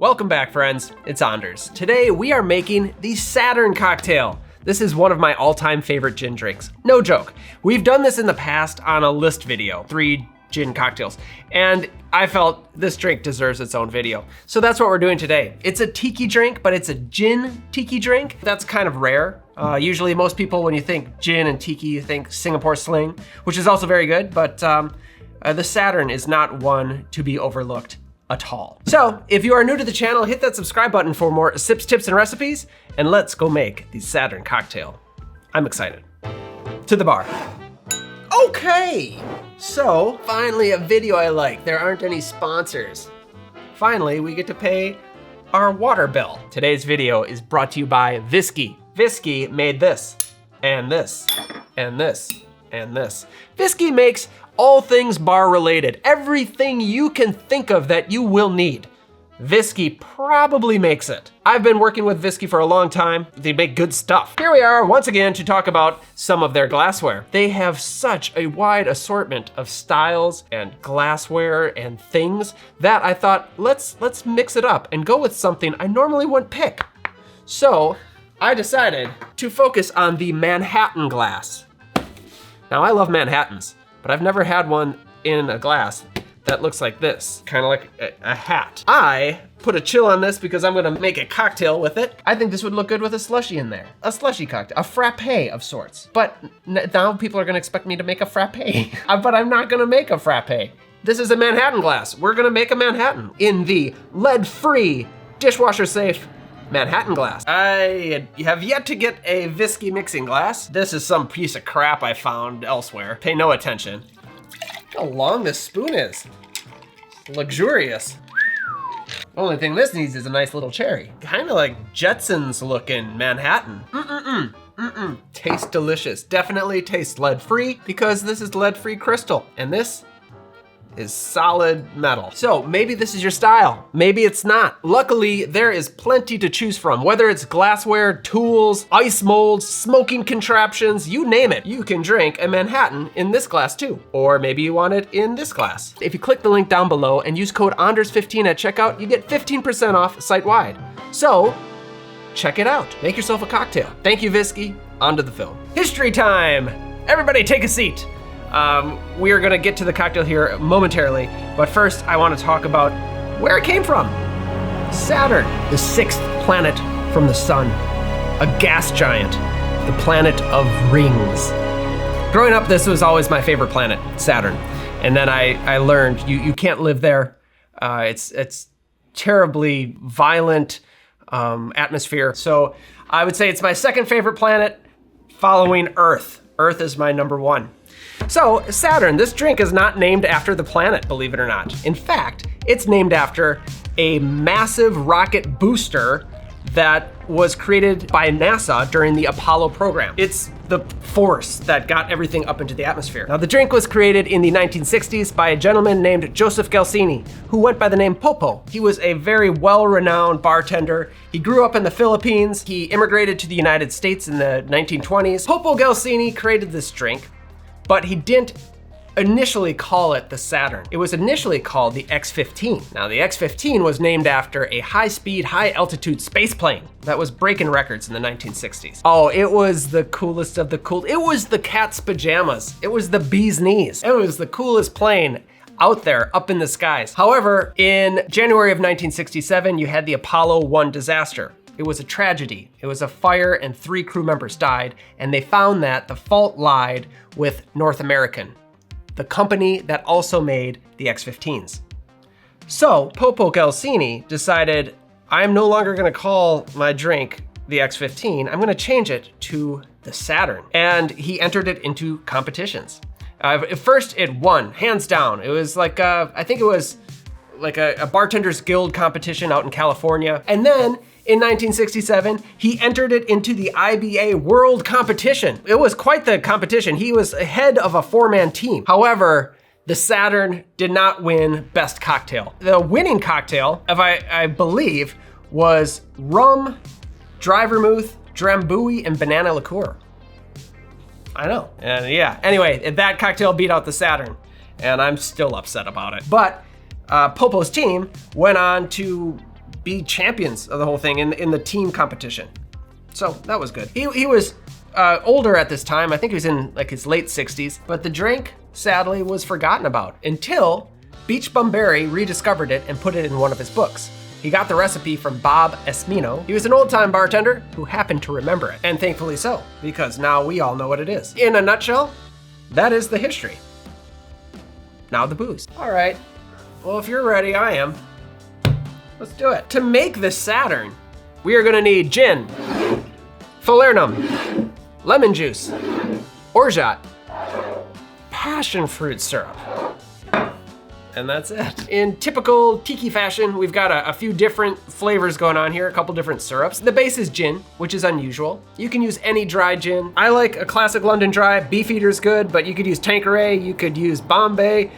Welcome back, friends. It's Anders. Today we are making the Saturn cocktail. This is one of my all-time favorite gin drinks. No joke. We've done this in the past on a list video, 3 gin cocktails, and I felt this drink deserves its own video. So that's what we're doing today. It's a tiki drink, but it's a gin tiki drink. That's kind of rare. Usually most people, when you think gin and tiki, you think Singapore sling, which is also very good, but the Saturn is not one to be overlooked at all. So if you are new to the channel, hit that subscribe button for more sips, tips, and recipes, and let's go make the Saturn cocktail. I'm excited. To the bar. Okay, so finally a video I like. There aren't any sponsors. Finally, we get to pay our water bill. Today's video is brought to you by Viski. Viski made this, and this, and this, and this. Viski makes all things bar related. Everything you can think of that you will need, Viski probably makes it. I've been working with Viski for a long time. They make good stuff. Here we are once again to talk about some of their glassware. They have such a wide assortment of styles and glassware and things that I thought, let's mix it up and go with something I normally wouldn't pick. So I decided to focus on the Manhattan glass. Now I love Manhattans, but I've never had one in a glass that looks like this, kind of like a hat. I put a chill on this because I'm gonna make a cocktail with it. I think this would look good with a slushie in there. A slushie cocktail, a frappe of sorts. But now people are gonna expect me to make a frappe, but I'm not gonna make a frappe. This is a Manhattan glass. We're gonna make a Manhattan in the lead-free, dishwasher-safe Manhattan glass. I have yet to get a Viski mixing glass. This is some piece of crap I found elsewhere. Pay no attention. How long this spoon is. Luxurious. Only thing this needs is a nice little cherry. Kind of like Jetsons looking Manhattan. Tastes delicious. Definitely tastes lead-free because this is lead-free crystal. And this is solid metal. So maybe this is your style, maybe it's not. Luckily, there is plenty to choose from. Whether it's glassware, tools, ice molds, smoking contraptions, you name it. You can drink a Manhattan in this glass too. Or maybe you want it in this glass. If you click the link down below and use code Anders15 at checkout, you get 15% off site-wide. So check it out, make yourself a cocktail. Thank you, Viski. On to the film. History time. Everybody take a seat. We are gonna get to the cocktail here momentarily, but first I wanna talk about where it came from. Saturn, the 6th planet from the sun, a gas giant, the planet of rings. Growing up, this was always my favorite planet, Saturn. And then I learned you can't live there. It's terribly violent atmosphere. So I would say it's my second favorite planet, following Earth. Earth is my number 1. So Saturn, this drink is not named after the planet, believe it or not. In fact, it's named after a massive rocket booster that was created by NASA during the Apollo program. It's the force that got everything up into the atmosphere. Now the drink was created in the 1960s by a gentleman named Joseph Gelsini, who went by the name Popo. He was a very well-renowned bartender. He grew up in the Philippines. He immigrated to the United States in the 1920s. Popo Gelsini created this drink, but he didn't initially call it the Saturn. It was initially called the X-15. Now the X-15 was named after a high-speed, high-altitude space plane that was breaking records in the 1960s. Oh, it was the coolest of the cool. It was the cat's pajamas. It was the bee's knees. It was the coolest plane out there, up in the skies. However, in January of 1967, you had the Apollo 1 disaster. It was a tragedy. It was a fire and 3 crew members died, and they found that the fault lied with North American, the company that also made the X-15s. So Popo Gelsini decided, I'm no longer gonna call my drink the X-15, I'm gonna change it to the Saturn. And he entered it into competitions. At first it won, hands down. It was like, I think it was like a Bartenders Guild competition out in California. And then in 1967, he entered it into the IBA World Competition. It was quite the competition. He was head of a 4-man team. However, the Saturn did not win Best Cocktail. The winning cocktail, if I believe, was rum, dry vermouth, drambuie, and banana liqueur. I know, and yeah. Anyway, that cocktail beat out the Saturn, and I'm still upset about it. But Popo's team went on to be champions of the whole thing in the team competition. So that was good. He was older at this time. I think he was in like his late 60s, but the drink sadly was forgotten about until Beach Bum Berry rediscovered it and put it in one of his books. He got the recipe from Bob Esmino. He was an old-time bartender who happened to remember it, and thankfully so, because now we all know what it is. In a nutshell, that is the history. Now the booze. All right, well, if you're ready, I am. Let's do it. To make this Saturn, we are gonna need gin, Falernum, lemon juice, orgeat, passion fruit syrup, and that's it. In typical tiki fashion, we've got a few different flavors going on here, a couple different syrups. The base is gin, which is unusual. You can use any dry gin. I like a classic London Dry. Beefeater's good, but you could use Tanqueray, you could use Bombay.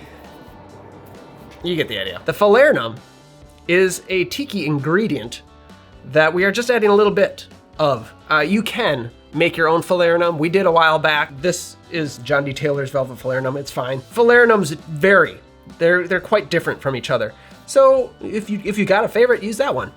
You get the idea. The Falernum is a tiki ingredient that we are just adding a little bit of. You can make your own Falernum. We did a while back. This is John D. Taylor's Velvet Falernum, it's fine. Falernums vary. They're quite different from each other. So if you got a favorite, use that one.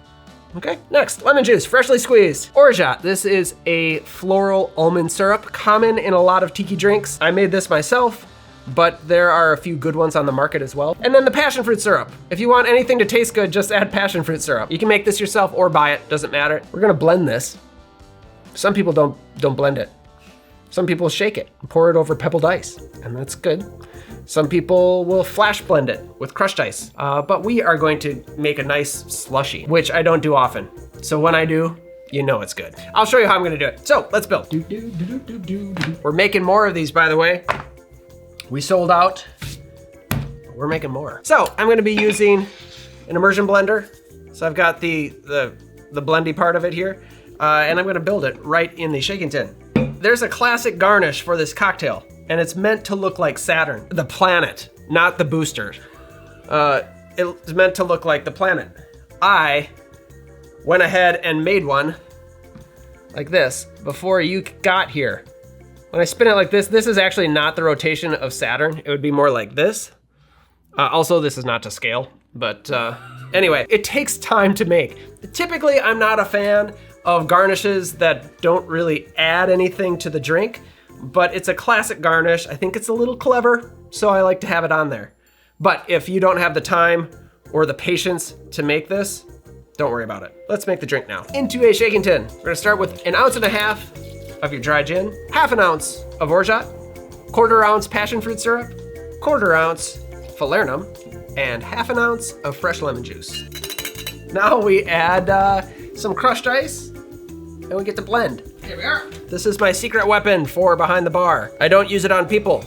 Okay, next, lemon juice, freshly squeezed. Orgeat, this is a floral almond syrup, common in a lot of tiki drinks. I made this myself, but there are a few good ones on the market as well. And then the passion fruit syrup. If you want anything to taste good, just add passion fruit syrup. You can make this yourself or buy it, doesn't matter. We're gonna blend this. Some people don't blend it. Some people shake it and pour it over pebbled ice, and that's good. Some people will flash blend it with crushed ice, but we are going to make a nice slushy, which I don't do often. So when I do, you know it's good. I'll show you how I'm gonna do it. So let's build. We're making more of these, by the way. We sold out, we're making more. So I'm gonna be using an immersion blender. So I've got the blendy part of it here, and I'm gonna build it right in the shaking tin. There's a classic garnish for this cocktail, and it's meant to look like Saturn, the planet, not the booster. It's meant to look like the planet. I went ahead and made one like this before you got here. When I spin it like this is actually not the rotation of Saturn. It would be more like this. Also, this is not to scale, but anyway, it takes time to make. Typically, I'm not a fan of garnishes that don't really add anything to the drink, but it's a classic garnish. I think it's a little clever, so I like to have it on there. But if you don't have the time or the patience to make this, don't worry about it. Let's make the drink now. Into a shaking tin. We're gonna start with 1.5 ounces of your dry gin, 1/2 ounce of orgeat, 1/4 ounce passion fruit syrup, 1/4 ounce Falernum, and 1/2 ounce of fresh lemon juice. Now we add some crushed ice, and we get to blend. Here we are. This is my secret weapon for behind the bar. I don't use it on people,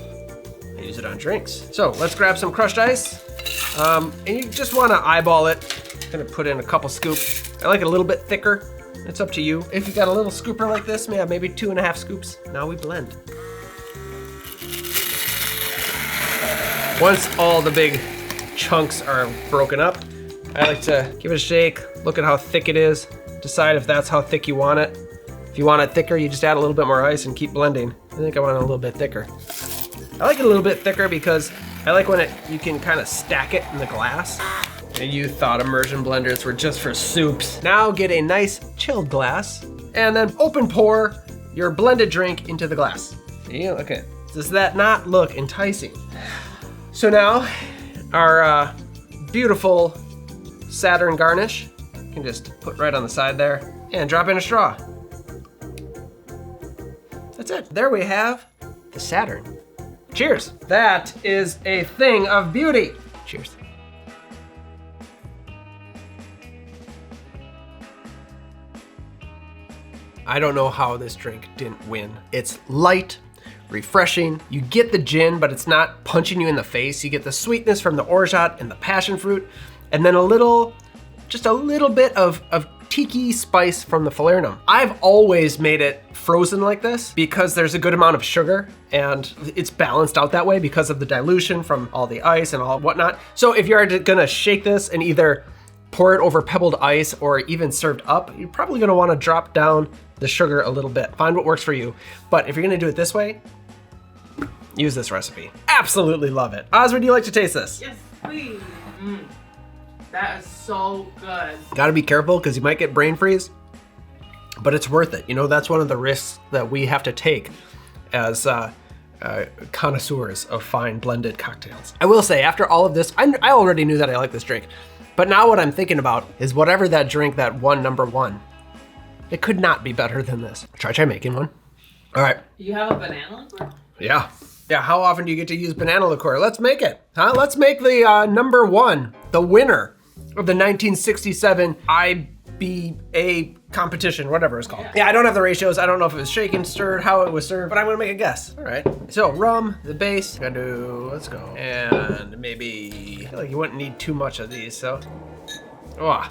I use it on drinks. So let's grab some crushed ice, and you just wanna eyeball it. I'm gonna put in a couple scoops. I like it a little bit thicker. It's up to you. If you got a little scooper like this, maybe 2.5 scoops. Now we blend. Once all the big chunks are broken up, I like to give it a shake, look at how thick it is, decide if that's how thick you want it. If you want it thicker, you just add a little bit more ice and keep blending. I think I want it a little bit thicker. I like it a little bit thicker because I like when you can kind of stack it in the glass. And you thought immersion blenders were just for soups. Now get a nice chilled glass and then open pour your blended drink into the glass. Yeah, okay. Does that not look enticing? So now our beautiful Saturn garnish, you can just put right on the side there and drop in a straw. That's it. There we have the Saturn. Cheers. That is a thing of beauty. Cheers. I don't know how this drink didn't win. It's light, refreshing. You get the gin, but it's not punching you in the face. You get the sweetness from the orgeat and the passion fruit, and then just a little bit of tiki spice from the Falernum. I've always made it frozen like this because there's a good amount of sugar and it's balanced out that way because of the dilution from all the ice and all whatnot. So if you're gonna shake this and either pour it over pebbled ice or even served up, you're probably gonna wanna drop down the sugar a little bit. Find what works for you. But if you're gonna do it this way, use this recipe. Absolutely love it. Oz, would you like to taste this? Yes, please. That is so good. Gotta be careful because you might get brain freeze, but it's worth it. You know, that's one of the risks that we have to take as connoisseurs of fine blended cocktails. I will say, after all of this, I already knew that I like this drink, but now what I'm thinking about is whatever that drink that won #1, it could not be better than this. Try making one. All right. You have a banana liqueur? Yeah. Yeah, how often do you get to use banana liqueur? Let's make it, huh? Let's make the #1, the winner of the 1967 IBA competition, whatever it's called. Yeah, I don't have the ratios. I don't know if it was shaken, stirred, how it was served, but I'm gonna make a guess. All right. So rum, the base, gotta do, let's go. And maybe, I feel like you wouldn't need too much of these, so. Oh.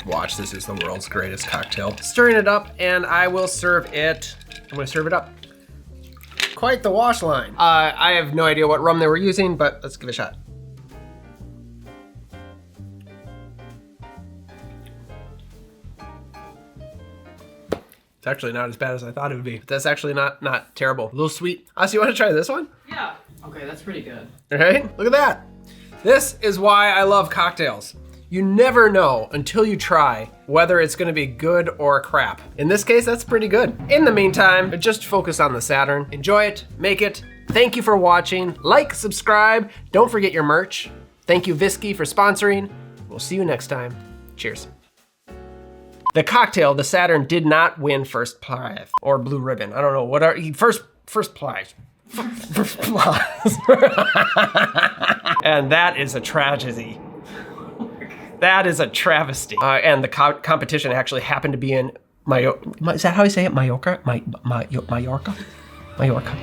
Watch, this is the world's greatest cocktail. Stirring it up, and I will serve it. I'm gonna serve it up. Quite the wash line. I have no idea what rum they were using, but let's give it a shot. It's actually not as bad as I thought it would be. That's actually not terrible. A little sweet. Asa, you wanna try this one? Yeah. Okay, that's pretty good. All right, look at that. This is why I love cocktails. You never know until you try whether it's gonna be good or crap. In this case, that's pretty good. In the meantime, just focus on the Saturn. Enjoy it, make it. Thank you for watching. Like, subscribe. Don't forget your merch. Thank you, Viski, for sponsoring. We'll see you next time. Cheers. The cocktail, the Saturn, did not win first prize or blue ribbon. I don't know, what are, first prize. First prize. And that is a tragedy. That is a travesty. And the competition actually happened to be in Mallorca. Is that how you say it? Mallorca? Mallorca? Mallorca.